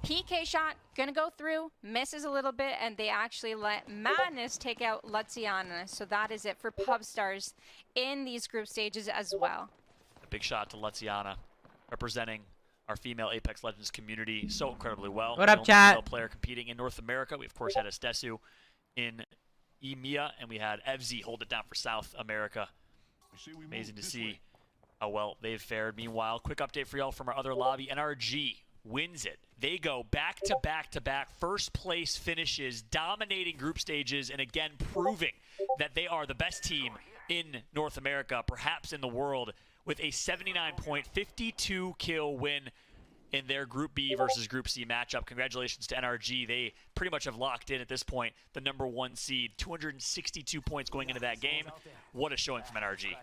PK shot, gonna go through, misses a little bit, and they actually let Madness take out Luciana. So that is it for Pubstars in these group stages as well. A big shot to Luciana, representing our female Apex Legends community so incredibly well. What up, chat? Female player competing in North America. We, of course, had Estesu in EMEA, and we had FZ hold it down for South America. Amazing to see how well they've fared. Meanwhile, quick update for y'all from our other lobby. NRG wins it. They go back-to-back first place finishes, dominating group stages, and again proving that they are the best team in North America, perhaps in the world, with a 79-point, 52-kill win in their Group B versus Group C matchup. Congratulations to NRG. They pretty much have locked in at this point the #1 seed. 262 points going into that game. What a showing from NRG.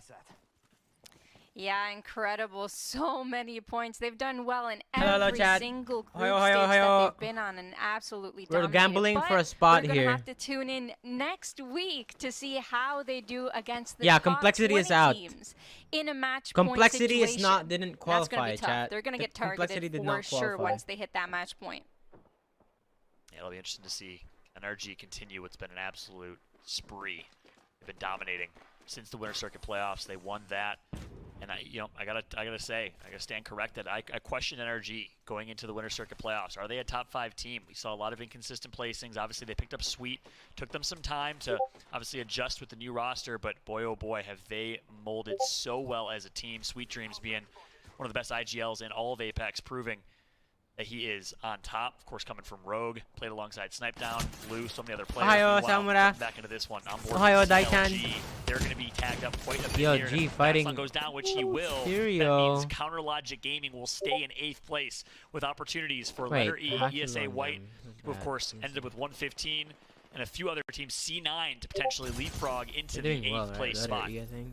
Yeah, incredible. So many points. They've done well in Hello, every chat. single group Hiyo, stage hiyo, that hiyo. they've been on and absolutely We're dominated. gambling But for a spot we're gonna here. have to tune in next week to see how they do against the top Complexity 20 is out. teams in a match Complexity point is situation. not didn't That's gonna qualify, be tough. chat. They're gonna get Complexity targeted did for not sure qualify. once they hit that match point. Yeah, it'll be interesting to see NRG continue what's been an absolute spree. They've been dominating since the Winter Circuit playoffs. They won that. And I gotta stand corrected. I question NRG going into the Winter Circuit playoffs. Are they a top 5 team? We saw a lot of inconsistent placings. Obviously, they picked up Sweet. Took them some time to obviously adjust with the new roster, but boy, oh boy, have they molded so well as a team. Sweet Dreams being one of the best IGLs in all of Apex, proving that he is on top. Of course, coming from Rogue, played alongside Snipe Down, Blue, so many other players. Ohayo, Meanwhile, Samura. back into this one. On board Ohayo, with Daikan. CLG. They're going to be tagged up quite a bit Yo, here. G If fighting. Gaston goes down, which he will. Serio. That means Counter Logic Gaming will stay in 8th place with opportunities for Wait, letter E, I have to ESA run White, them. who of course ended up with 115, and a few other teams, C9, to potentially leapfrog into the They're 8th doing well, right? place Letter spot. E, I think.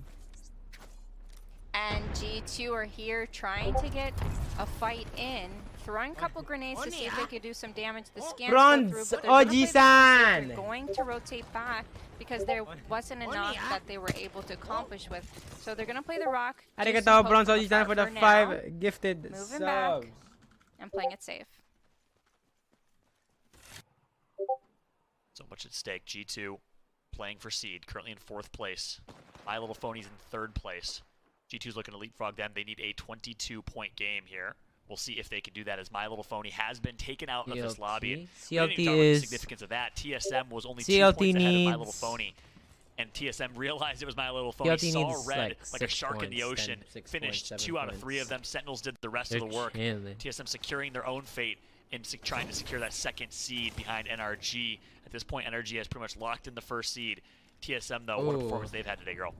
And G2 are here trying to get a fight in. Throwing a couple grenades to see if they could do some damage. The scans Bronze, go through, but they're gonna play the Oji-san! They're going to rotate back because there wasn't enough that they were able to accomplish with. So they're gonna play the rock. do some Arigato, poke Bronze from Oji-san, for the now, 5 gifted moving subs. back and playing it safe. So much at stake. G2 playing for seed, currently in 4th place. My Little Phony's in 3rd place. G2's looking to leapfrog them. They need a 22-point game here. We'll see if they can do that, as My Little Phony has been taken out of this lobby. And we didn't even talk about the significance of that. TSM was only 2 points ahead of My Little Phony. And TSM realized it was My Little Phony, saw red like a shark in the ocean, finished 2 out of 3 of them. Sentinels did the rest of the work. TSM securing their own fate and trying to secure that 2nd seed behind NRG. At this point, NRG has pretty much locked in the 1st seed. TSM, though, what a performance they've had today, girl.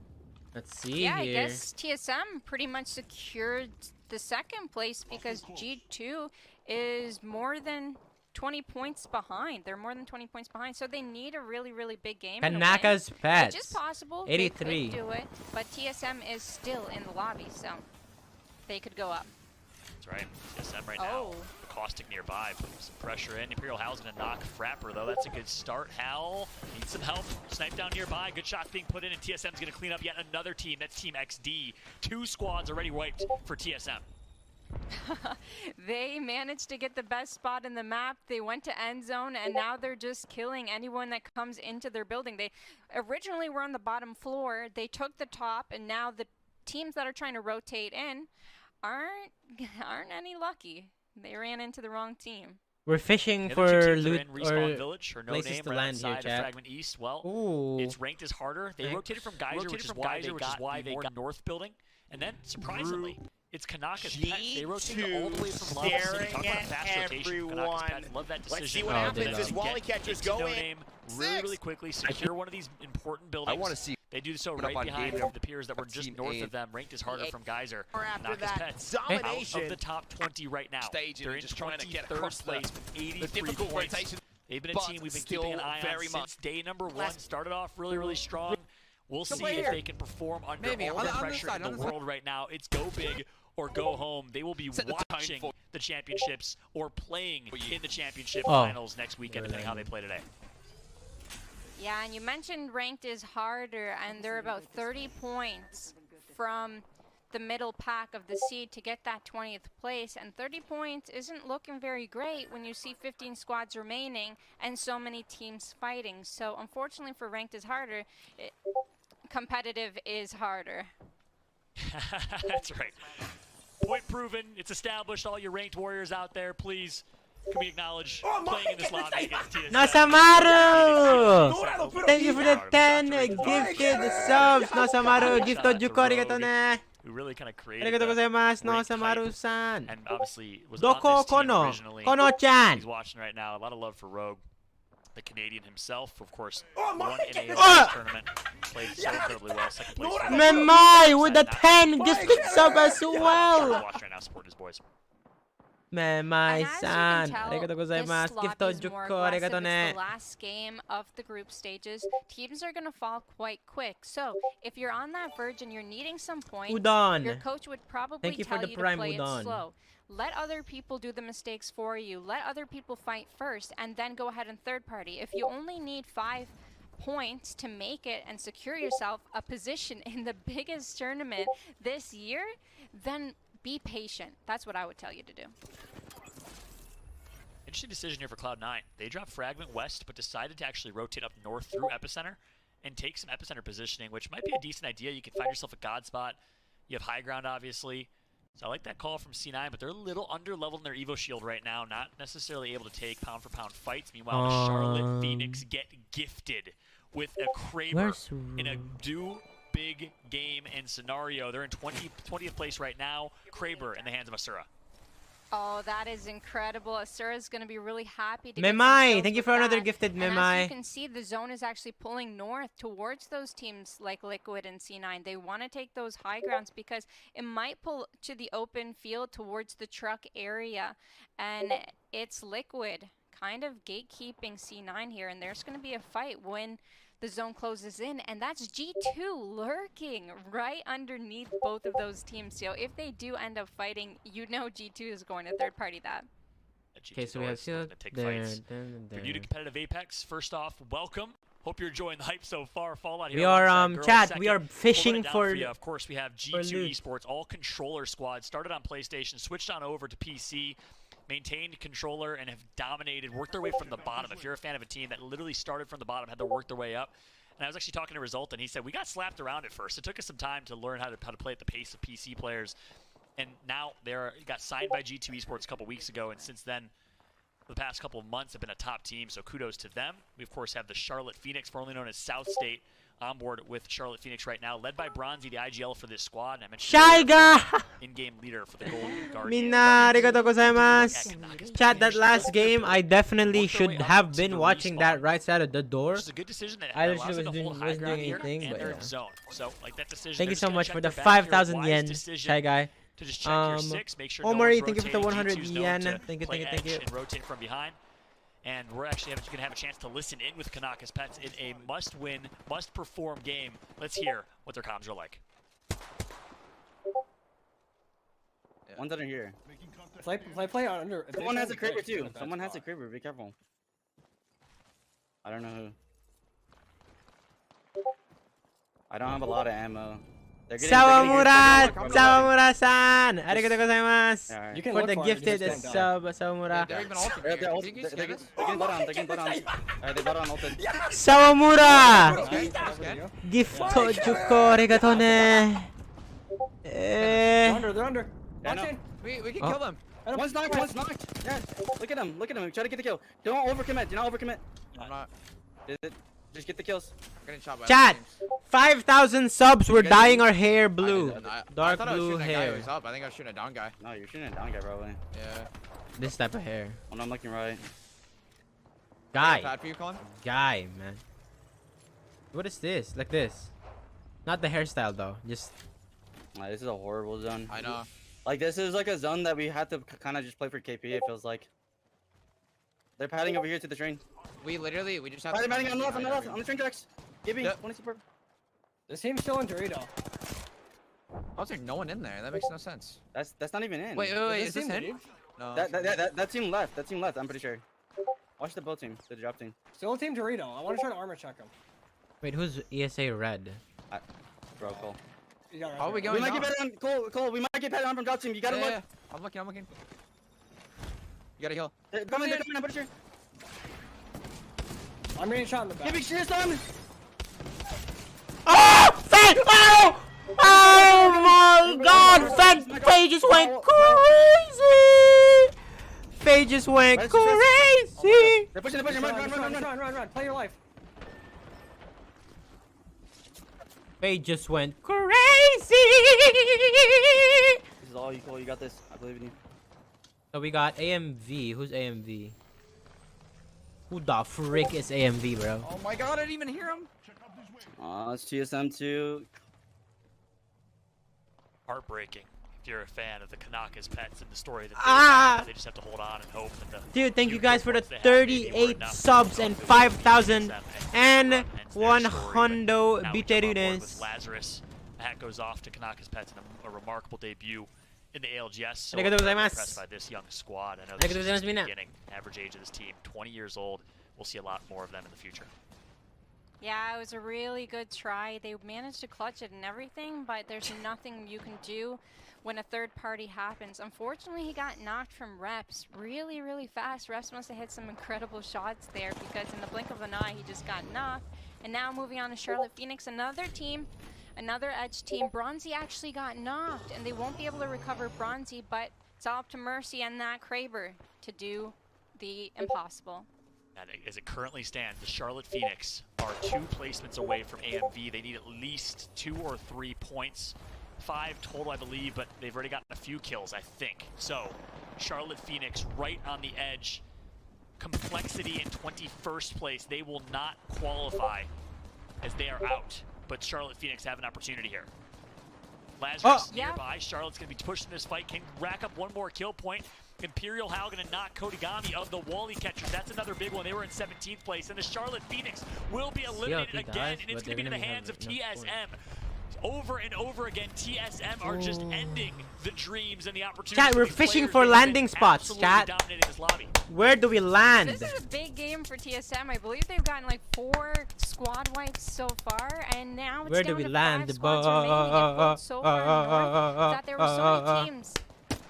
Let's see Yeah, here. I guess TSM pretty much secured the 2nd place because G2 is more than 20 points behind. They're more than 20 points behind, so they need a really, really big game. Kanaka's Pets. Which is possible. 83. They could do it, but TSM is still in the lobby, so they could go up. That's right. TSM right now. Caustic nearby, putting some pressure in. Imperial Hal's going to knock Frapper, though. That's a good start. Hal needs some help. Snipe down nearby. Good shots being put in, and TSM's going to clean up yet another team. That's Team XD. 2 squads already wiped for TSM. They managed to get the best spot in the map. They went to end zone, and now they're just killing anyone that comes into their building. They originally were on the bottom floor. They took the top, and now the teams that are trying to rotate in aren't any lucky. They ran into the wrong team. We're fishing for loot or Village, or no places name to right land here, outside of chat. Fragment East. Well, Ooh. it's ranked as harder. They rotated from Geyser, which is why they got north building. And then, surprisingly, it's Kanaka's Pets. They rotated all the way from Lava City. Talk about a fast rotation from Kanaka's Pets. Love that decision. Let's see what happens as Wally Catchers go in. Really quickly, secure one of these important buildings. I want to see. They do so right behind the peers that were just north of them. Ranked as harder from Geyser. After Kanaka's Pets domination out of the top 20 right now. They're in 23rd place with 83 points. They've been a team we've been keeping an eye on since day #1. Started off really, really strong. We'll see if they can perform under all the pressure in the world right now. It's go big or go home. They will be watching the championships or playing in the championship finals next weekend, depending how they play today. Yeah, and you mentioned ranked is harder, and they're about 30 points from the middle pack of the seed to get that 20th place, and 30 points isn't looking very great when you see 15 squads remaining and so many teams fighting. So unfortunately for ranked is harder, competitive is harder. That's right. Point proven. It's established. All your ranked warriors out there, please. Can we acknowledge playing in this lobby against TSM? Nosamaru! Thank you for the 10 gifted subs. Nosamaru, gifted Juko, arigato ne. Who really kind of created Arigato gozaimasu, Nosamaru-san. and obviously was Doko on this team kono? originally. Kono-chan. He's watching right now. A lot of love for Rogue, the Canadian himself, of course. Oh, Won my in a God. tournament. Played so incredibly well. Second place. Memai with the 10 gifted sub as well. Watch right now, support his boys. Memai-san, arigato This gozaimasu. lobby Gifted is more Juko, aggressive. arigato ne. It's the last game of the group stages. Teams are going to fall quite quick. So if you're on that verge and you're needing some points, Udon. your coach would probably Thank you for tell the you prime to play udon. it slow. Let other people do the mistakes for you. Let other people fight first and then go ahead and third party. If you only need 5 points to make it and secure yourself a position in the biggest tournament this year, then be patient. That's what I would tell you to do. Interesting decision here for Cloud9. They dropped Fragment West, but decided to actually rotate up north through Epicenter and take some Epicenter positioning, which might be a decent idea. You can find yourself a God spot. You have high ground, obviously. So I like that call from C9, but they're a little under-leveled in their Evo Shield right now, not necessarily able to take pound-for-pound fights. Meanwhile, the Charlotte Phoenix get gifted with a Kraber in a big game and scenario. They're in 20th place right now. Kraber in the hands of Asura. Oh, that is incredible. Asura is going to be really happy to get some Memai, kills thank you with for another that. gifted And as Memai. you can see, the zone is actually pulling north towards those teams like Liquid and C9. They want to take those high grounds because it might pull to the open field towards the truck area. And it's Liquid kind of gatekeeping C9 here. And there's going to be a fight when the zone closes in, and that's G2 lurking right underneath both of those teams. So if they do end up fighting, you know G2 is going to third party that. Okay, so we have Shield there. If you're new to competitive Apex, first off, welcome. Hope you're enjoying the hype so far. Fallout here. We are chat. Second. We are We'll fishing run it down for. you. Of course, we have G2 Esports, all controller squad. Started on PlayStation, switched on over to PC, maintained controller, and have dominated. Worked their way from the bottom. If you're a fan of a team that literally started from the bottom, had to work their way up. And I was actually talking to Result, and he said we got slapped around at first. It took us some time to learn how to play at the pace of PC players, and now they got signed by G2 Esports a couple weeks ago, and since then, for the past couple of months, have been a top team. So kudos to them. We of course have the Charlotte Phoenix, formerly known as South State, on board with Charlotte Phoenix right now, led by Bronzy, the IGL for this squad. And I mentioned Shaiga! in-game leader for the Golden Guardian. Minna, arigato gozaimasu. Chat, that last game, I definitely should have been watching that right side of the door. Which is a good decision that I allows literally them to hold high wasn't ground doing here, anything, and but they're yeah. in zone. So, like that decision, Thank you they're so just much gonna for check the their back here. 5,000 Wise yen, decision Shy Guy. to just check your 6, make sure Omari, no thank you for the one's 100 rotating. G2's known yen. to Thank you, play thank you. edge and rotate from behind. And we're actually going to have a chance to listen in with Kanaka's Pets in a must-win, must-perform game. Let's hear what their comms are like. One's under here. Play on under. Someone has a Kraber too. Someone has a Kraber. Be careful. I don't know who. I don't have a lot of ammo. Sawamura! Sawamura-san! Arigato gozaimasu! Alright. You can For look the for it, gifted you just don't sub, Sawamura. They're even ulted They're here. ult- Think you they're scan getting us? butt on. They're getting butt on. Alright, they butt on ulted. Sawamura! Nice, scan. Gifto Juko, arigato ne. They're under. They're under. Yeah, I know. We can Oh. kill them. One's knocked. One's knocked. Yeah. Look at him. Look at him. Try to get the kill. Don't overcommit. Do not overcommit. I'm not Just get the kills. getting shot by Chat! other teams. 5,000 subs, we're guys dyeing didn't- our hair I blue. didn't. I Dark thought I was blue shooting a guy who hair. was up. I think I was shooting a down guy. No, you're shooting a down guy probably. Yeah. This type of hair. When I'm looking right. Guy. Bad for you, Colin? Guy, man. What is this? Like this. Not the hairstyle though. Just This is a horrible zone. I know. Like this is like a zone that we had to kind of just play for KP. It feels like. They're padding over here to the train. We just have They're to. padding on the left, on the left, on the train tracks. Give me. Yep. Want to support? This team's still in Dorito. How's there no one in there? That makes no sense. That's not even in. Wait, is this team in? lead? No. That team left. That team left. I'm pretty sure. Watch the boat team. The drop team. Still in Team Dorito. I want to try to armor check him. wait, who's ESA red? Bro, cool. Yeah, How are we We going might get down? better on Cole. We might get better on from Dot team. You gotta Yeah, look. yeah, I'm looking. You gotta heal. Come in, I'm pretty sure. I'm getting shot in the Give back. me shit, son. Oh! Fed! Oh! Oh my god! Fed! Faye just went crazy! Faye just went crazy! They're pushing. Run. Play your life. Faye just went crazy! This is all you, Cole. You got this. I believe in you. So we got AMV. Who's AMV? Who the frick is AMV, bro? Oh my god, I didn't even hear him. It's TSM 2. Heartbreaking. If you're a fan of the Kanaka's pets and the story that they just have to hold on and hope that the Dude, thank you few guys for the kills they had maybe were 38 enough subs to and help 5,000 and ends their story, but 100 now we jump on board biterunes. with Lazarus. The hat goes off to Kanaka's pets in a remarkable debut in the ALGS. So Arigatou very gozaimasu. impressed by this young squad. I know Arigatou this is just gozaimasu, the mina. beginning. Average age of this team, 20 years old. We'll see a lot more of them in the future. Yeah, it was a really good try. They managed to clutch it and everything, but there's nothing you can do when a third party happens. Unfortunately, he got knocked from Reps really, really fast. Reps must have hit some incredible shots there because in the blink of an eye, he just got knocked. And now moving on to Charlotte Phoenix, another team, another edge team. Bronzy actually got knocked, and they won't be able to recover Bronzy, but it's all up to Mercy and that Kraber to do the impossible. And as it currently stands, the Charlotte Phoenix are 2 placements away from AMV. They need at least 2 or 3 points. 5 total, I believe, but they've already gotten a few kills, I think. So, Charlotte Phoenix right on the edge. Complexity in 21st place. They will not qualify as they are out. But Charlotte Phoenix have an opportunity here. Lazarus nearby. Charlotte's going to be pushing this fight. Can rack up 1 more kill point. Imperial Hal going to knock Kodigami of the Wally Catchers. That's another big one. They were in 17th place. And the Charlotte Phoenix will be eliminated again. And it's going to be in the hands of TSM. Over and over again, TSM are just ending the dreams and the opportunities. Chat, we're fishing for landing spots, chat. Dominating this lobby. Where do we land? This is a big game for TSM. I believe they've gotten like 4 squad wipes so far, and now it's Where down do we to land? 5 squads remaining. It pulled so far north that there were so many teams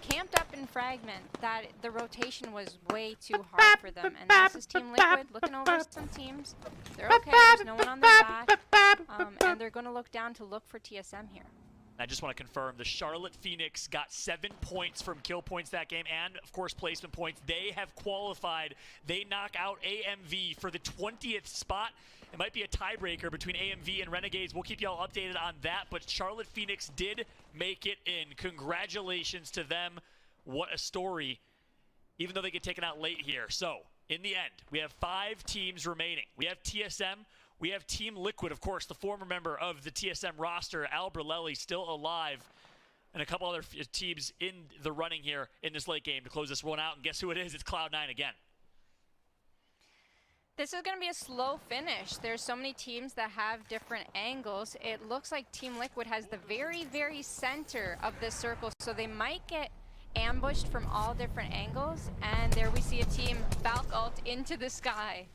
camped up in Fragment that the rotation was way too hard for them. And this is Team Liquid looking over some teams. They're okay. There's no one on their back, and they're going to look down to look for TSM here. I just want to confirm the Charlotte Phoenix got 7 points from kill points that game and, of course, placement points. They have qualified. They knock out AMV for the 20th spot. It might be a tiebreaker between AMV and Renegades. We'll keep y'all updated on that, but Charlotte Phoenix did make it in. Congratulations to them. What a story, even though they get taken out late here. So, in the end, we have 5 teams remaining. We have TSM. We have Team Liquid, of course, the former member of the TSM roster, Al Bralelli, still alive, and a couple other teams in the running here in this late game to close this one out. And guess who it is? It's Cloud9 again. This is going to be a slow finish. There's so many teams that have different angles. It looks like Team Liquid has the very, very center of this circle, so they might get ambushed from all different angles. And there we see a team Valk ult into the sky.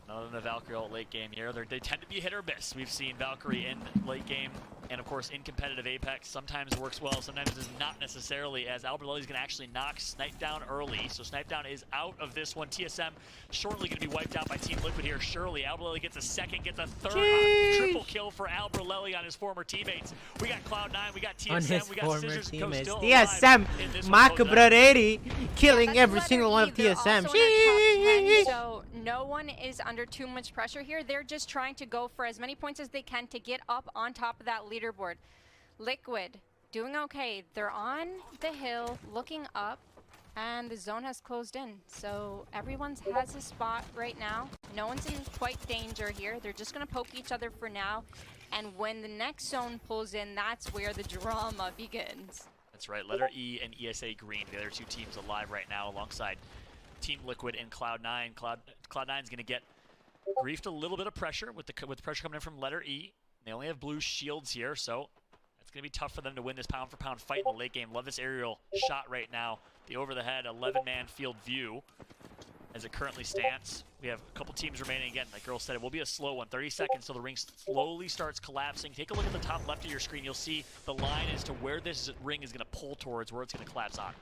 Another than the Valkyrie ult late game here. They tend to be hit or miss. We've seen Valkyrie in late game and, of course, in competitive Apex. Sometimes works well, sometimes it's not necessarily, as Albertelli's going to actually knock Snipe down early. So Snipe down is out of this one. TSM shortly going to be wiped out by Team Liquid here. Surely Albertelli gets a second, gets a third. Triple kill for Albertelli on his former teammates. We got Cloud9, we got TSM, On his we got former Scissors and Co. teammates. still TSM, Mark Brareri, killing That's every letter single one E. of They're TSM. also in our top 10, so no one is under too much pressure here. They're just trying to go for as many points as they can to get up on top of that leaderboard. Liquid doing okay. They're on the hill looking up, and the zone has closed in. So everyone has a spot right now. No one's in quite danger here. They're just going to poke each other for now. And when the next zone pulls in, that's where the drama begins. That's right. Letter E and ESA Green, the other 2 teams alive right now alongside Team Liquid and Cloud9. Cloud9's going to get griefed a little bit of pressure with the pressure coming in from Letter E. They only have blue shields here, so it's going to be tough for them to win this pound-for-pound fight in the late game. Love this aerial shot right now. The over-the-head 11-man field view. as it currently stands. We have a couple teams remaining. Again, like Girl said, it will be a slow one. 30 seconds till the ring slowly starts collapsing. Take a look at the top left of your screen. You'll see the line as to where this ring is going to pull towards, where it's going to collapse on.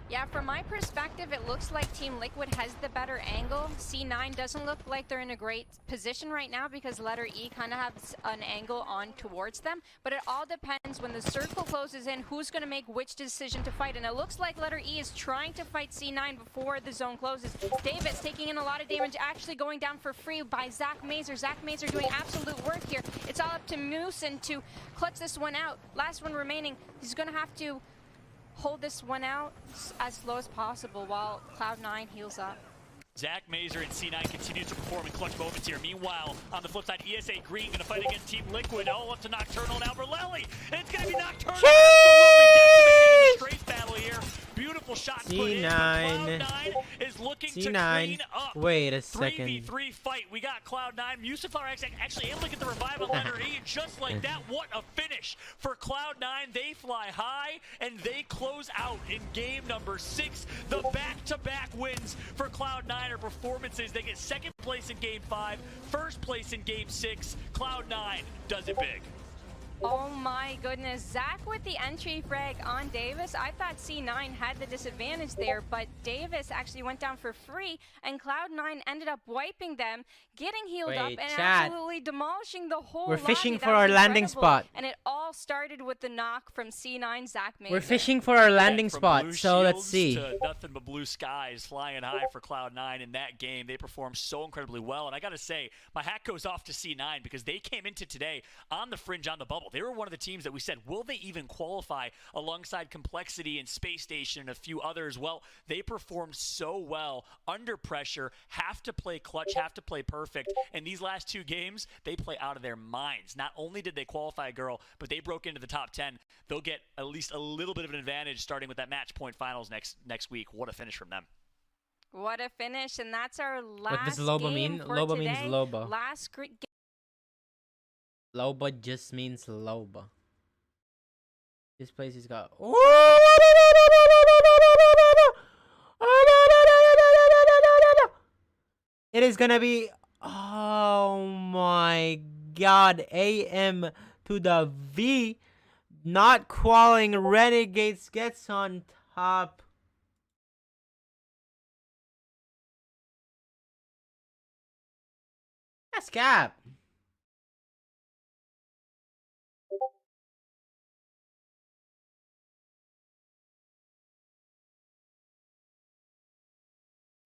Yeah, from my perspective, it looks like Team Liquid has the better angle. C9 doesn't look like they're in a great position right now because letter E kind of has an angle on towards them. But it all depends when the circle closes in, who's going to make which decision to fight. And it looks like letter E is trying to fight C9 before the zone closes. Davis taking in a lot of damage, actually going down for free by Zach Mazer. Zach Mazer doing absolute work here. It's all up to Moosin to clutch this one out. Last one remaining. He's going to have to hold this one out as slow as possible while Cloud9 heals up. Zach Mazer and C9 continues to perform in clutch moments here. Meanwhile, on the flip side, ESA Green going to fight against Team Liquid, all up to Nocturnal and Alberlelli. And it's going to be Nocturnal absolutely decimated in the straight battle here. Beautiful shot put in. Cloud9 is looking to clean up. Wait a second. 3v3 fight. We got Cloud9. Musafar actually able to get the revive on letter E. Just like that, what a finish for Cloud9. They fly high and they close out in game number 6. The back-to-back wins for Cloud9 are performances. They get second place in game 5, first place in game 6. Cloud9 does it big. Oh my goodness, Zach with the entry frag on Davis. I thought C9 had the disadvantage there, but Davis actually went down for free, and Cloud9 ended up wiping them, getting healed up, and absolutely demolishing the whole We're fishing lobby. for our landing spot. And it all started with the knock from C9 Zach Mazer. We're fishing for our landing From spot, blue so let's shields see. to nothing but blue skies flying high for Cloud9 in that game. They performed so incredibly well, and I gotta say, my hat goes off to C9 because they came into today on the fringe, on the bubble. They were one of the teams that we said, will they even qualify alongside Complexity and Space Station and a few others? Well, they performed so well under pressure, have to play clutch, have to play perfect, and these last 2 games, they play out of their minds. Not only did they qualify, girl, but they broke into the top 10. They'll get at least a little bit of an advantage starting with that match point finals next week. What a finish from them. What a finish, and that's our last What does Loba game mean? for Loba today. means Loba. Last Loba just means Loba. This place has got. It is gonna be. Oh my god. AM to the V. Not qualifying. Renegades gets on top. That's cap.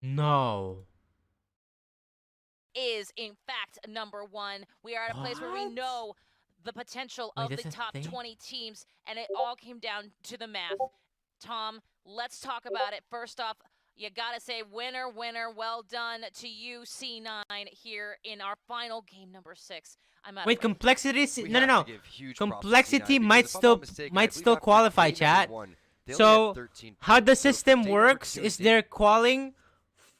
No. Is in fact #1. We are at a place where we What? know the potential Wait, of the that's a top thing? 20 teams, and it all came down to the math. Tom, let's talk about it. First off, you gotta say winner, winner. Well done to you, C9, here in our final game number 6. I'm out. Wait, complexity. We No, have no, to no. give huge props to Complexity C9 might because if I'm not mistaken, I believe after qualify, game number chat. 1, they only So had 13 how points. the So for system game number works 2 is and they're calling,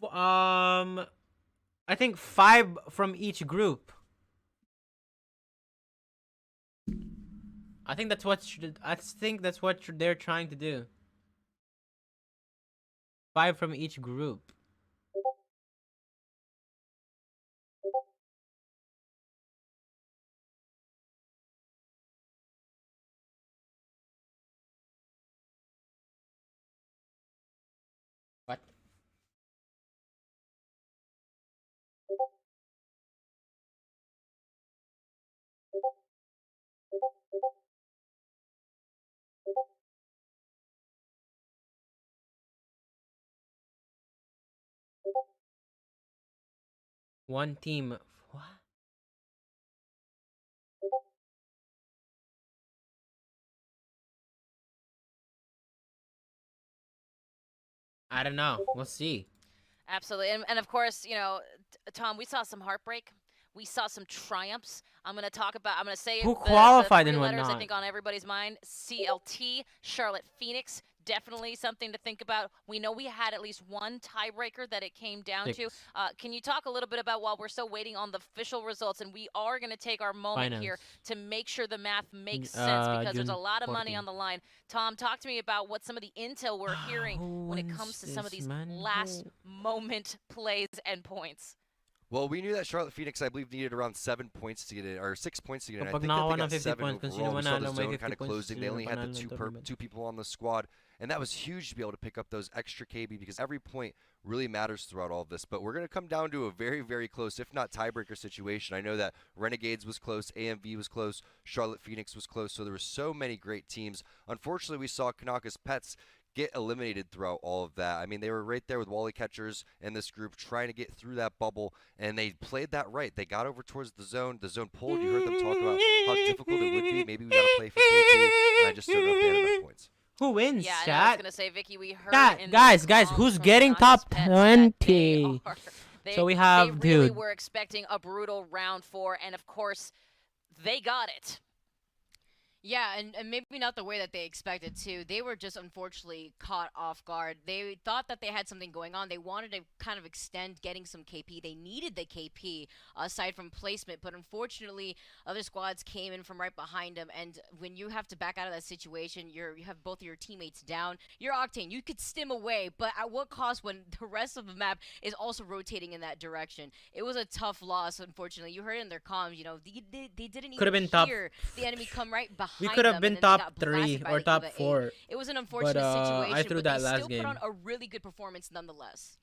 I think 5 from each group. I think that's what they're trying to do. 5 from each group. What? One team. What? I don't know. We'll see. Absolutely. And of course, you know, Tom, we saw some heartbreak. We saw some triumphs. I'm going to say Who the qualified three and letters, I whatnot? think, on everybody's mind. CLT, Charlotte Phoenix, definitely something to think about. We know we had at least one tiebreaker that it came down to. Can you talk a little bit about, while we're still waiting on the official results, and we are going to take our moment here to make sure the math makes sense, because there's a lot of money on the line. Tom, talk to me about what some of the intel we're hearing when it comes to some of these last moment plays and points. Well, we knew that Charlotte Phoenix, I believe, needed around 7 points to get in, or 6 points to get in. I think that they got 7 overall. We saw the zone kind of closing. They only had the two people on the squad, and that was huge to be able to pick up those extra KB, because every point really matters throughout all of this. But we're going to come down to a very, very close, if not tiebreaker situation. I know that Renegades was close, AMV was close, Charlotte Phoenix was close, so there were so many great teams. Unfortunately, we saw Kanaka's Pets get eliminated throughout all of that. I mean, they were right there with Wally Catchers and this group trying to get through that bubble, and they played that right. They got over towards the zone pulled. You heard them talk about how difficult it would be. Maybe we got to play for KP, and I just don't know if they had enough points. Who wins, yeah, chat? I was gonna say, Vicky, we heard guys, who's getting top 20? So we have, they really were expecting a brutal round 4, and of course, they got it. Yeah, and maybe not the way that they expected to. They were just unfortunately caught off guard. They thought that they had something going on. They wanted to kind of extend getting some KP. They needed the KP aside from placement, but unfortunately, other squads came in from right behind them. And when you have to back out of that situation, you have both of your teammates down. You're Octane. You could stim away, but at what cost when the rest of the map is also rotating in that direction? It was a tough loss, unfortunately. You heard it in their comms. You know, they didn't even hear the enemy come right behind. We could have been top 3 or top 4. It was an unfortunate situation, I threw that but they last still game. put on a really good performance nonetheless.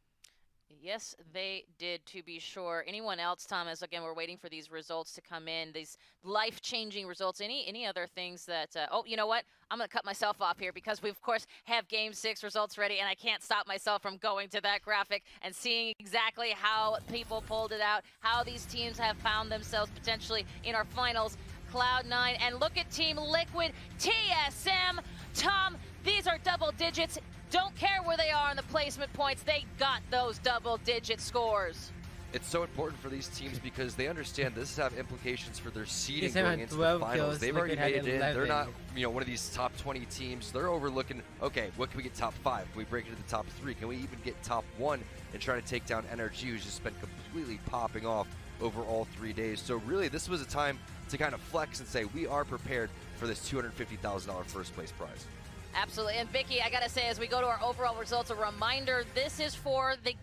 Yes, they did, to be sure. Anyone else, Thomas? Again, we're waiting for these results to come in, these life-changing results. Any other things that... oh, you know what? I'm going to cut myself off here because we, of course, have Game 6 results ready, and I can't stop myself from going to that graphic and seeing exactly how people pulled it out, how these teams have found themselves potentially in our finals. Cloud9, and look at Team Liquid, TSM. Tom, these are double digits. Don't care where they are on the placement points. They got those double-digit scores. It's so important for these teams because they understand this have implications for their seeding going into the finals. They've already made it in. They're not, one of these top 20 teams. They're overlooking, okay, what can we get top 5? Can we break into the top 3? Can we even get top 1 and try to take down NRG, who's just been completely popping off over all 3 days? So really, this was a time to kind of flex and say we are prepared for this $250,000 first place prize. Absolutely. And Vicky, I gotta say, as we go to our overall results, a reminder, this is for the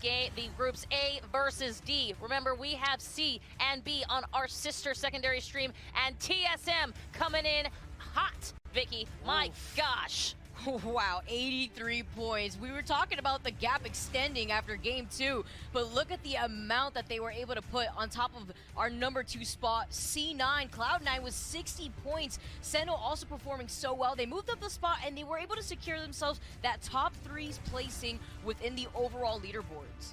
groups A versus D. Remember, we have C and B on our sister secondary stream, and TSM coming in hot. Vicky, my gosh. Wow, 83 points. We were talking about the gap extending after game 2, but look at the amount that they were able to put on top of our number 2 spot, C9. Cloud9 was 60 points. Sentinel also performing so well. They moved up the spot and they were able to secure themselves that top 3's placing within the overall leaderboards.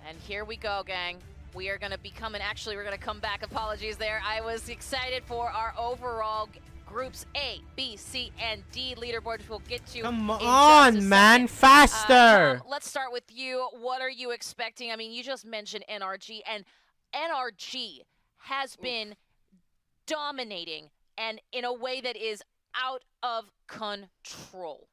And here we go, gang. We are going to be coming, actually, we're going to come back. Apologies there. I was excited for our overall groups A, B, C, and D leaderboard, which we'll get to. Come on, man, faster. Tom, let's start with you. What are you expecting? I mean, you just mentioned NRG, and NRG has been dominating, and in a way that is out of control.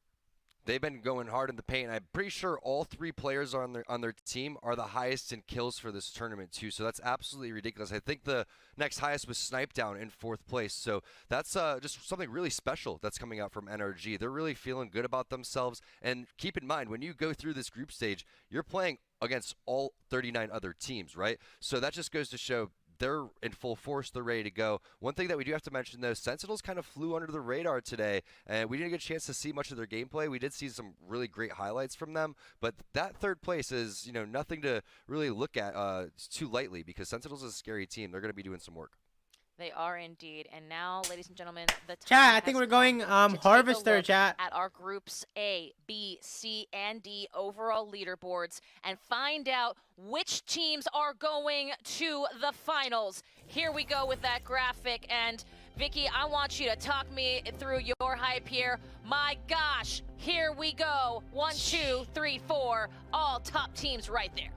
They've been going hard in the paint. I'm pretty sure all 3 players on their team are the highest in kills for this tournament too. So that's absolutely ridiculous. I think the next highest was Snipe Down in 4th place. So that's just something really special that's coming out from NRG. They're really feeling good about themselves. And keep in mind, when you go through this group stage, you're playing against all 39 other teams, right? So that just goes to show they're in full force. They're ready to go. One thing that we do have to mention, though, Sentinels kind of flew under the radar today, and we didn't get a chance to see much of their gameplay. We did see some really great highlights from them, but that 3rd place is, nothing to really look at too lightly because Sentinels is a scary team. They're going to be doing some work. They are indeed. And now, ladies and gentlemen, the time chat, I think we're going Harvester, chat. At our groups A, B, C, and D overall leaderboards and find out which teams are going to the finals. Here we go with that graphic. And Vicky, I want you to talk me through your hype here. My gosh, here we go. 1, 2, 3, 4, all top teams right there.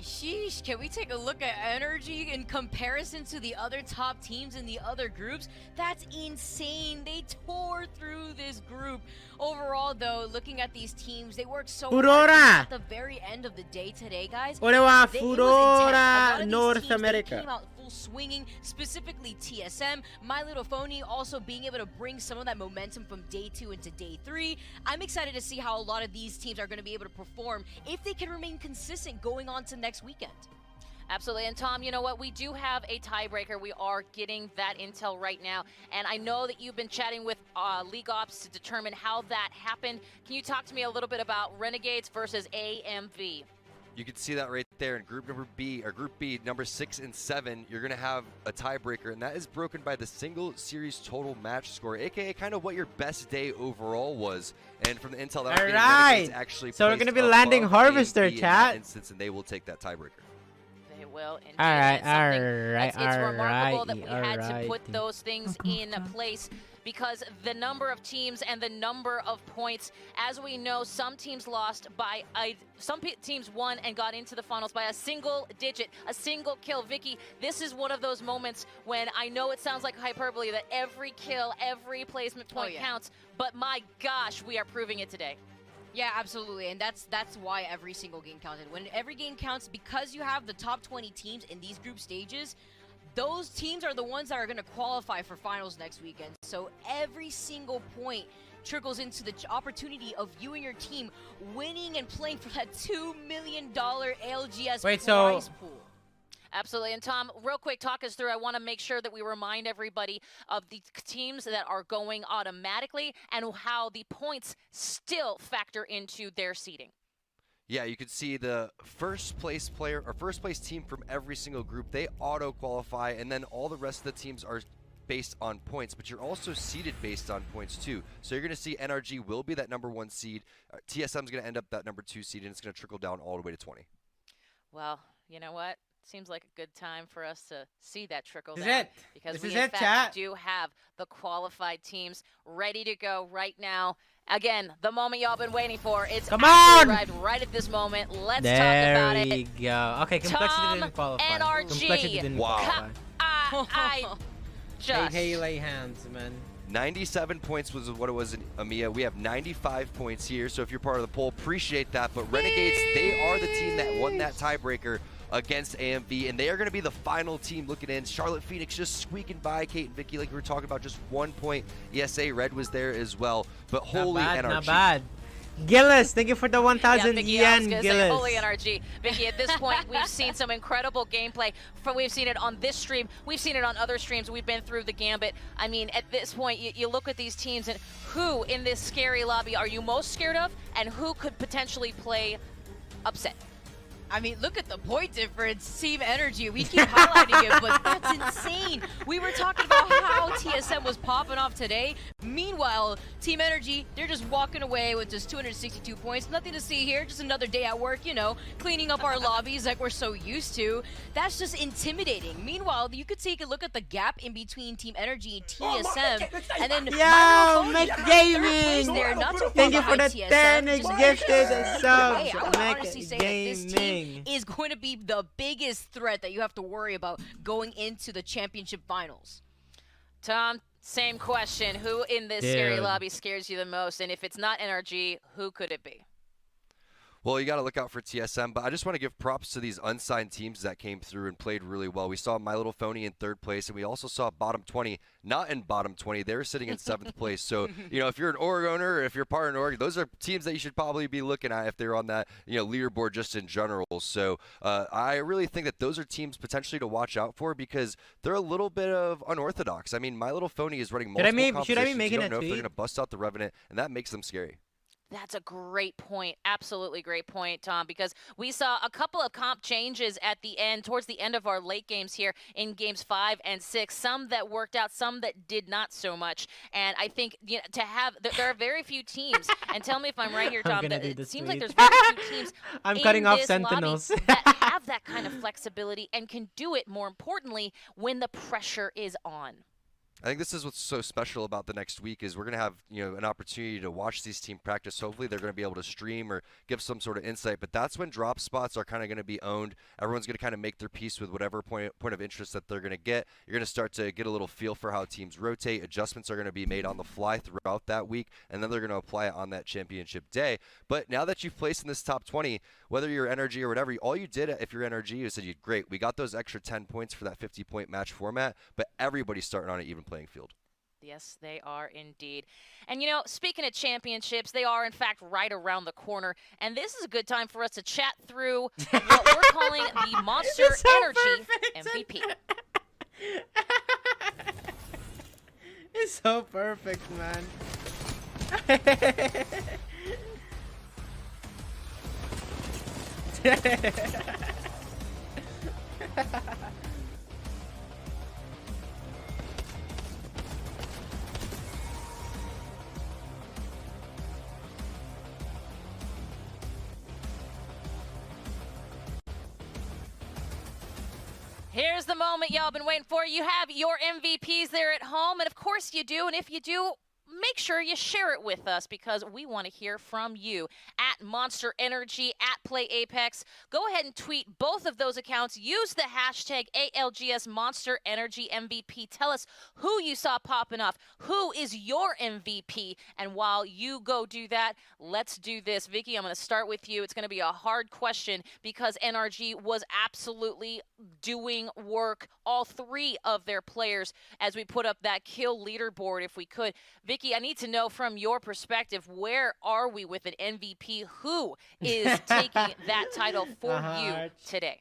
Sheesh, can we take a look at energy in comparison to the other top teams in the other groups? That's insane. They tore through this group. Overall, though, looking at these teams, they worked so hard Furora! at the very end of the day today, guys. Ore wa It was intense. A lot Furora of these North teams, they America. came out full swinging, specifically TSM, My Little Phony also being able to bring some of that momentum from day 2 into day 3. I'm excited to see how a lot of these teams are going to be able to perform if they can remain consistent going on to next weekend. Absolutely. And Tom, you know what? We do have a tiebreaker. We are getting that intel right now. And I know that you've been chatting with League Ops to determine how that happened. Can you talk to me a little bit about Renegades versus AMV? You can see that right there in group B, number 6 and 7. You're going to have a tiebreaker, and that is broken by the single series total match score, aka kind of what your best day overall was. And from the intel that I'm getting, Renegades actually so we're going to be placed landing above Harvester, AMV in chat. that instance, and they will take that tiebreaker. They will indeed. Alright, It's remarkable that we had to put those things in place because the number of teams and the number of points, as we know, some teams lost by some teams won and got into the finals by a single digit, a single kill. Vicky, this is one of those moments when I know it sounds like hyperbole that every kill, every placement point counts, but my gosh, we are proving it today. Yeah, absolutely, and that's why every single game counted. When every game counts, because you have the top 20 teams in these group stages, those teams are the ones that are going to qualify for finals next weekend. So every single point trickles into the opportunity of you and your team winning and playing for that $2 million ALGS prize pool. Absolutely. And Tom, real quick, talk us through. I want to make sure that we remind everybody of the teams that are going automatically and how the points still factor into their seeding. Yeah, you can see the first place player or first place team from every single group, they auto qualify, and then all the rest of the teams are based on points, but you're also seeded based on points too. So you're going to see NRG will be that number 1 seed. TSM is going to end up that number 2 seed, and it's going to trickle down all the way to 20. Well, you know what? Seems like a good time for us to see that trickle down. Because we, in fact, chat. do have the qualified teams ready to go right now. Again, the moment y'all been waiting for. It's arrived right at this moment. Let's talk about it. There we go. Okay, Complexity didn't qualify. NRG. Complexity didn't qualify. I just... Hey, lay hands, man. 97 points was what it was in EMEA. We have 95 points here, so if you're part of the poll, appreciate that. But Renegades, they are the team that won that tiebreaker against AMV, and they are going to be the final team looking in. Charlotte Phoenix just squeaking by Kate and Vicky like we were talking about, just 1 point. ESA Red was there as well, but holy NRG. Not bad. Gillis, thank you for the 1,000 yen, Gillis. Holy NRG. Vicky, at this point, we've seen some incredible gameplay. We've seen it on this stream. We've seen it on other streams. We've been through the gambit. I mean, at this point, you look at these teams, and who in this scary lobby are you most scared of, and who could potentially play upset? I mean, look at the point difference, Team Energy. We keep highlighting it, but that's insane. We were talking about how TSM was popping off today. Meanwhile, Team Energy, they're just walking away with just 262 points. Nothing to see here, just another day at work, you know, cleaning up our lobbies like we're so used to. That's just intimidating. Meanwhile, you could take a look at the gap in between Team Energy and TSM. And then, McGaming! Thank you for the 10 gifted subs, I would honestly say that this team McGaming. is going to be the biggest threat that you have to worry about going into the championship finals. Tom, same question. Who in this scary lobby scares you the most? And if it's not NRG, who could it be? Well, you got to look out for TSM, but I just want to give props to these unsigned teams that came through and played really well. We saw My Little Phony in 3rd place, and we also saw Bottom 20 not in Bottom 20. They were sitting in 7th place. So, you know, if you're an org owner or if you're part of an org, those are teams that you should probably be looking at if they're on that, you know, leaderboard just in general. So I really think that those are teams potentially to watch out for because they're a little bit of unorthodox. I mean, My Little Phony is running multiple competitions. Should I be making you don't know a if they're tweet? going to bust out the Revenant, and that makes them scary. That's a great point. Absolutely great point, Tom, because we saw a couple of comp changes at the end, towards the end of our late games here in games 5 and 6. Some that worked out, some that did not so much. And I think to have, there are very few teams, and tell me if I'm right here, Tom, that it seems like there's very few teams I'm cutting off Sentinels that have that kind of flexibility and can do it, more importantly, when the pressure is on. I think this is what's so special about the next week is we're going to have, an opportunity to watch these teams practice. Hopefully they're going to be able to stream or give some sort of insight, but that's when drop spots are kind of going to be owned. Everyone's going to kind of make their peace with whatever point of interest that they're going to get. You're going to start to get a little feel for how teams rotate. Adjustments are going to be made on the fly throughout that week, and then they're going to apply it on that championship day. But now that you've placed in this top 20, whether you're NRG or whatever, all you did if you're NRG, you said, great, we got those extra 10 points for that 50-point match format, but everybody's starting on an even playing field. Yes, they are indeed. And speaking of championships, they are in fact right around the corner. And this is a good time for us to chat through what we're calling the Monster Energy MVP. It's so perfect, man. Here's the moment y'all been waiting for. You have your MVPs there at home, and of course you do. And if you do, make sure you share it with us because we want to hear from you. At Monster Energy, at Play Apex. Go ahead and tweet both of those accounts. Use the hashtag ALGS Monster Energy MVP. Tell us who you saw popping off. Who is your MVP? And while you go do that, let's do this. Vicky, I'm going to start with you. It's going to be a hard question because NRG was absolutely doing work, all three of their players, as we put up that kill leaderboard if we could. Vicky, I need to know from your perspective, where are we with an MVP? Who is taking that title for you today?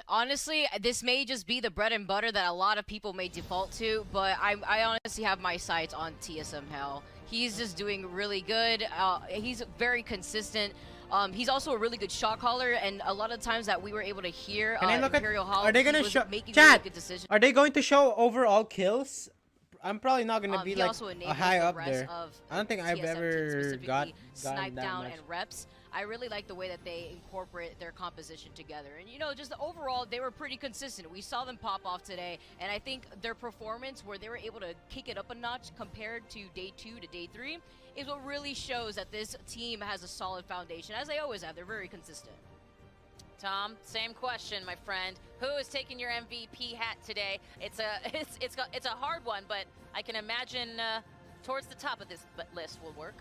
Honestly, this may just be the bread and butter that a lot of people may default to, but I honestly have my sights on TSM Hell. He's just doing really good. He's very consistent. He's also a really good shot caller, and a lot of times that we were able to hear Imperial Hall, are they gonna show making chat? Really good decisions. Are they going to show overall kills? I'm probably not gonna be like high up there. I don't think I've ever gotten sniped that down much. and reps. I really like the way that they incorporate their composition together, and just overall they were pretty consistent. We saw them pop off today, and I think their performance, where they were able to kick it up a notch compared to day 2 to day 3, is what really shows that this team has a solid foundation, as they always have. They're very consistent. Tom, same question, my friend. Who is taking your MVP hat today? It's a hard one, but I can imagine towards the top of this list will work.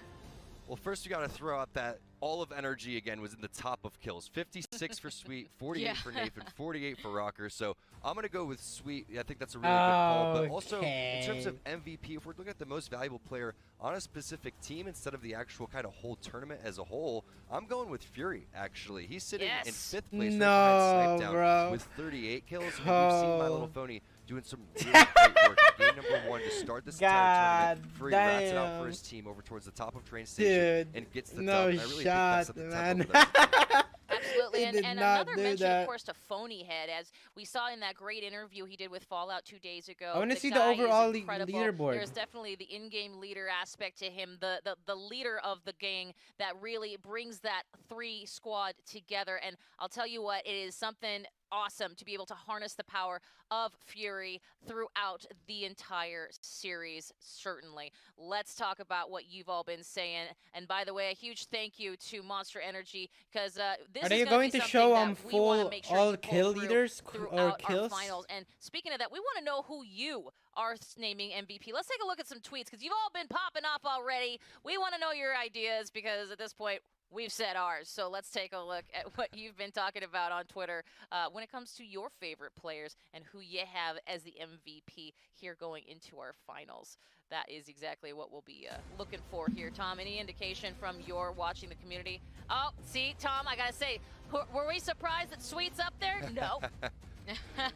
Well, first you got to throw out that all of NRG again was in the top of kills. 56 for Sweet, 48 for Nathan, 48 for Rocker. So I'm going to go with Sweet. I think that's a really good call. But also, in terms of MVP, if we're looking at the most valuable player on a specific team instead of the actual kind of whole tournament as a whole, I'm going with Fury, actually. He's sitting in 5th place right behind Snipedown with 38 kills. You've seen My Little Phony doing some really great work. Game number 1 to start this entire tournament. Fury rats it out for his team over towards the top of train station and gets the dub. I really think that's at the top. Absolutely, and another mention, of course, to Phony Head, as we saw in that great interview he did with Fallout 2 days ago. I want to see the overall leaderboard. There's definitely the in-game leader aspect to him, the leader of the gang that really brings that 3 squad together. And I'll tell you what, it is something awesome to be able to harness the power of Fury throughout the entire series, certainly. Let's talk about what you've all been saying. And by the way, a huge thank you to Monster Energy, because this are they going to show full all kill leaders or kills? Finals. And speaking of that, we want to know who you are naming MVP. Let's take a look at some tweets, because you've all been popping off already. We want to know your ideas, because at this point, we've said ours. So let's take a look at what you've been talking about on Twitter when it comes to your favorite players and who you have as the MVP here going into our finals. That is exactly what we'll be looking for here. Tom, any indication from your watching the community? Oh, see, Tom, I got to say, were we surprised that Sweet's up there? No.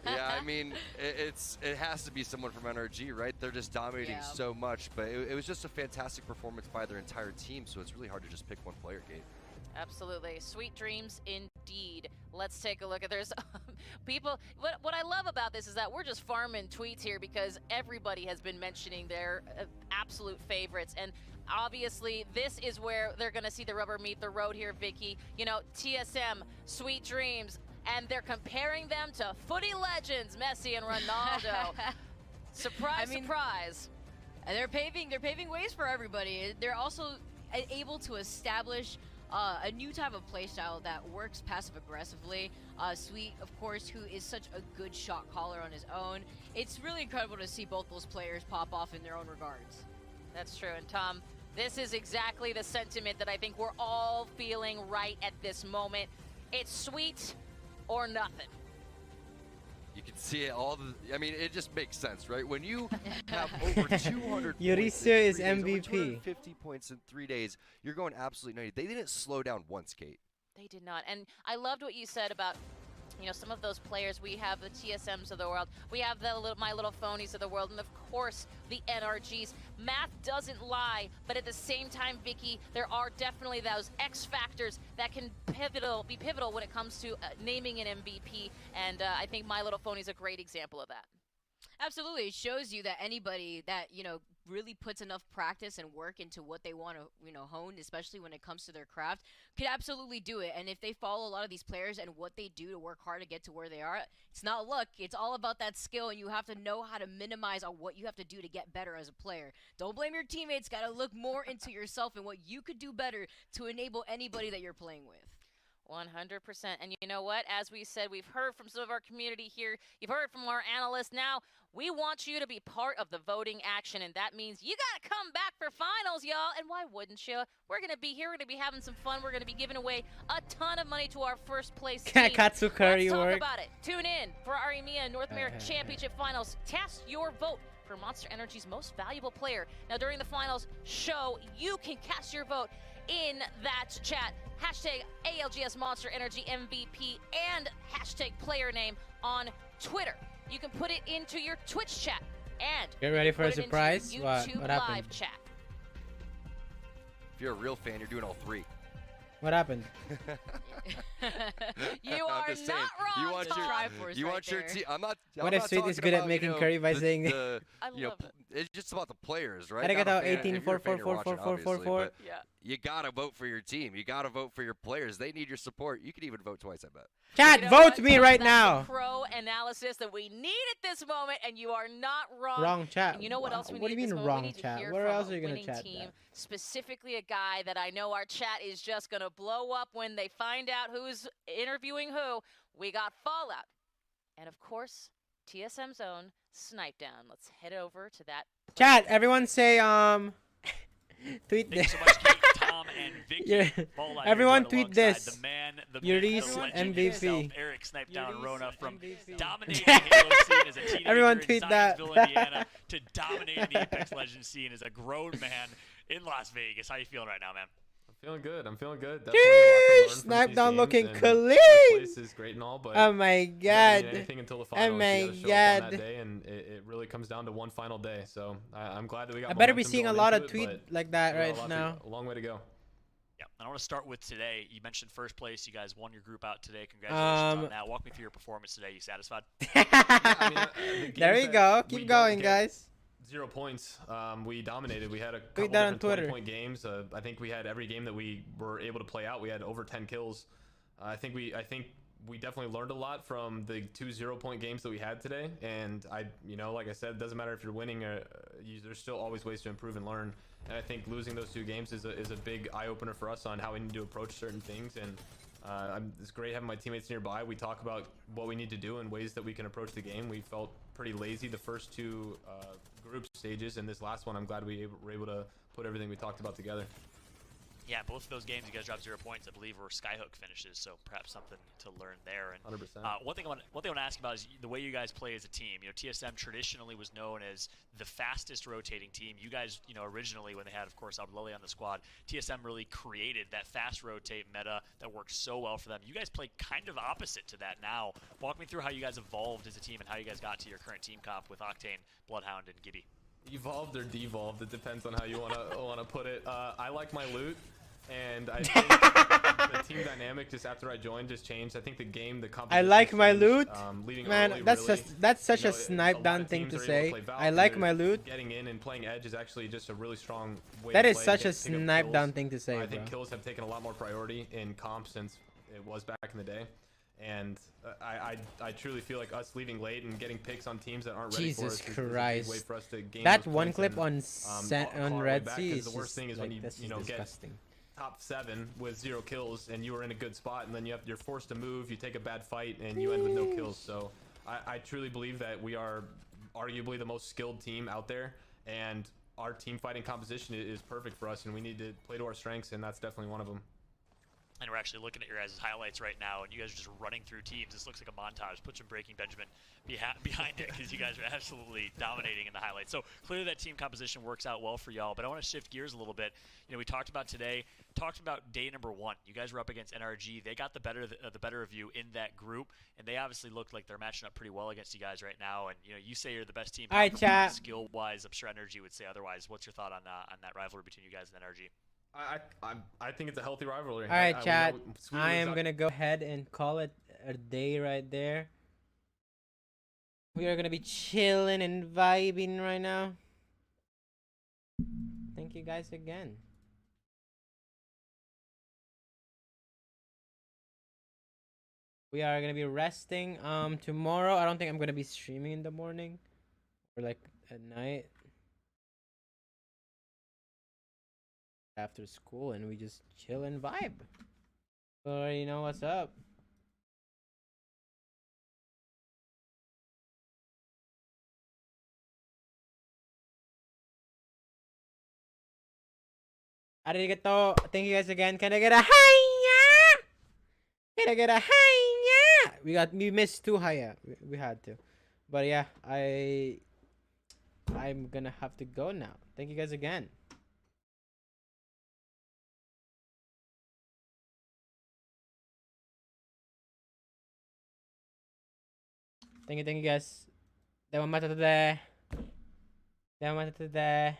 Yeah, I mean, it has to be someone from NRG, right? They're just dominating so much, but it was just a fantastic performance by their entire team, so it's really hard to just pick one player, Kate. Absolutely. Sweet dreams indeed. Let's take a look at there's people. What I love about this is that we're just farming tweets here, because everybody has been mentioning their absolute favorites. And obviously, this is where they're going to see the rubber meet the road here, Vicky. TSM, Sweet Dreams, and they're comparing them to footy legends, Messi and Ronaldo. Surprise, surprise. And they're paving ways for everybody. They're also able to establish a new type of playstyle that works passive aggressively. Sweet, of course, who is such a good shot caller on his own. It's really incredible to see both those players pop off in their own regards. That's true. And Tom, this is exactly the sentiment that I think we're all feeling right at this moment. It's Sweet or nothing. You can see it I mean, it just makes sense, right? When you have over 200 Euriece is MVP. 250 points in 3 days, you're going absolutely nutty. They didn't slow down once, Kate. They did not. And I loved what you said about, you know, some of those players. We have the TSMs of the world. We have the My Little Phonies of the world. And, of course, the NRGs. Math doesn't lie. But at the same time, Vicky, there are definitely those X factors that can be pivotal when it comes to naming an MVP. And I think My Little Phony is a great example of that. Absolutely. It shows you that anybody that, you know, really puts enough practice and work into what they want to, you know, hone, especially when it comes to their craft, could absolutely do it. And if they follow a lot of these players and what they do to work hard to get to where they are, it's not luck. It's all about that skill, and you have to know how to minimize on what you have to do to get better as a player. Don't blame your teammates. Got to look more into yourself and what you could do better to enable anybody that you're playing with. 100%. And you know what? As we said, we've heard from some of our community here. You've heard from our analysts. Now, we want you to be part of the voting action, and that means you got to come back for finals, y'all. And why wouldn't you? We're going to be here. We're going to be having some fun. We're going to be giving away a ton of money to our first place team. Katsu Curry Let's talk work. about it. Tune in for our EMEA North America Championship Finals. Cast your vote for Monster Energy's most valuable player. Now, during the finals show, you can cast your vote in that chat. Hashtag ALGS Monster Energy MVP and hashtag player name on Twitter. You can put it into your Twitch chat and get ready for a surprise. YouTube What live happened? chat. If you're a real fan, you're doing all three. What happened? You are just not saying, wrong, Tom. you want your team. I'm not. What I'm if not Sweet is talking good at about, making you know, curry by saying I you know, love it. it's just about the players, right? Arigato, Not a fan. 18, If you're a fan, 4, you're 4, watching, 4, 4, 4, obviously, 4. but Yeah. You gotta vote for your team. You gotta vote for your players. They need your support. You could even vote twice, I bet. Chat, You know vote what, me Tom? right That's now. the pro analysis that we need at this moment, and you are not wrong. Wrong chat. And you know what else we What do need you at this mean moment? wrong We need to chat? hear Where from else are a you gonna winning chat team, that? specifically a guy that I know our chat is just gonna blow up when they find out who's interviewing who. We got Fallout, and of course, TSM Zone Snipe Down. Let's head over to that. Chat, everyone say tweet Thank you this. so much, Kate, Tom, and Vicky. Yeah. Fallout Everyone here tweet alongside this. The man, the Euriece myth, the legend MVP. himself, Eric Snipe Down Euriece Rona, from MVP. dominating the Halo scene as a teenager Everyone in tweet that. Zionsville, Indiana, to dominating the Apex Legends scene as a grown man in Las Vegas. How you feeling right now, man? Feeling good. I'm feeling good. Jeez, Snipe Down looking clean. Place is great and all, but Oh my you never god. need anything until the Oh finals. my You gotta show up on god. that day, and it really comes down to one final day. So I'm glad that we got. I better be momentum seeing a going lot of into tweets it, like that but we got right now. a long way to go. Yeah, and I want to start with today. You mentioned first place. You guys won your group out today. Congratulations on that. Walk me through your performance today. You satisfied? The There games you go. that Keep we going, don't get guys. 0 points. We dominated. We had a couple Tweet that on different Twitter. 20-point games. I think we had every game that we were able to play out. We had over 10 kills. I think we definitely learned a lot from the 2 0-point games that we had today. And like I said, it doesn't matter if you're winning or there's still always ways to improve and learn. And I think losing those 2 games is a big eye opener for us on how we need to approach certain things. And it's great having my teammates nearby. We talk about what we need to do and ways that we can approach the game. We felt pretty lazy the first 2 group stages, and this last one, I'm glad we were able to put everything we talked about together. Yeah, both of those games you guys dropped 0 points. I believe were skyhook finishes, so perhaps something to learn there. And 100%. one thing I want to ask about is the way you guys play as a team. You know, TSM traditionally was known as the fastest rotating team. You guys, originally when they had, of course, Abdullah on the squad, TSM really created that fast rotate meta that works so well for them. You guys play kind of opposite to that now. Walk me through how you guys evolved as a team and how you guys got to your current team comp with Octane, Bloodhound, and Gibby. Evolved or devolved, it depends on how you wanna put it. I like my loot. And I think the team dynamic just after I joined just changed. I think the composition. I like my changed, loot. Man, early, that's such a Snipe Down thing to say. I like my loot. Getting in and playing edge is actually just a really strong way. That to is play such to a Snipe Down thing to say, I think bro. kills have taken a lot more priority in comp since it was back in the day. And I truly feel like us leaving late and getting picks on teams that aren't ready for us Jesus is a big Christ. way for us to gain That those one points clip and, on claw on our way Red back, Sea 'cause is the worst just, thing is like, when this you is know get disgusting. top 7 with 0 kills and you are in a good spot, and then you're forced to move, you take a bad fight, and you end with no kills. So I truly believe that we are arguably the most skilled team out there, and our team fighting composition is perfect for us, and we need to play to our strengths, and that's definitely one of them. And we're actually looking at your guys' highlights right now, and you guys are just running through teams. This looks like a montage. Put some Breaking Benjamin behind it, because you guys are absolutely dominating in the highlights. So clearly that team composition works out well for y'all. But I want to shift gears a little bit. You know, we talked about today, talked about day number 1. You guys were up against NRG. They got the better of you in that group, and they obviously look like they're matching up pretty well against you guys right now. And you know, you say you're the best team. All right, chat. Skill-wise, I'm sure NRG would say otherwise. What's your thought on that rivalry between you guys and NRG? I think it's a healthy rivalry. All right, chat. We I am gonna go ahead and call it a day right there. We are gonna be chilling and vibing right now. Thank you guys again. We are gonna be resting. Tomorrow I don't think I'm gonna be streaming in the morning or like at night after school, and we just chill and vibe. You already know what's up. Arigato. Thank you guys again. Can I get a hiya? Can I get a hiya? We missed 2 hiya. We had to. But yeah, I'm gonna have to go now. Thank you guys again. Thank you guys. Dewa mata today. Dewa mata today.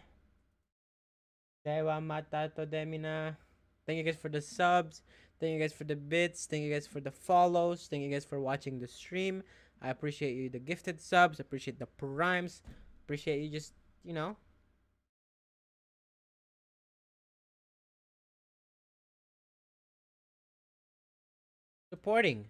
Dewa mata today, mina. Thank you guys for the subs. Thank you guys for the bits. Thank you guys for the follows. Thank you guys for watching the stream. I appreciate you, the gifted subs. Appreciate the primes. Appreciate you just, you know, supporting.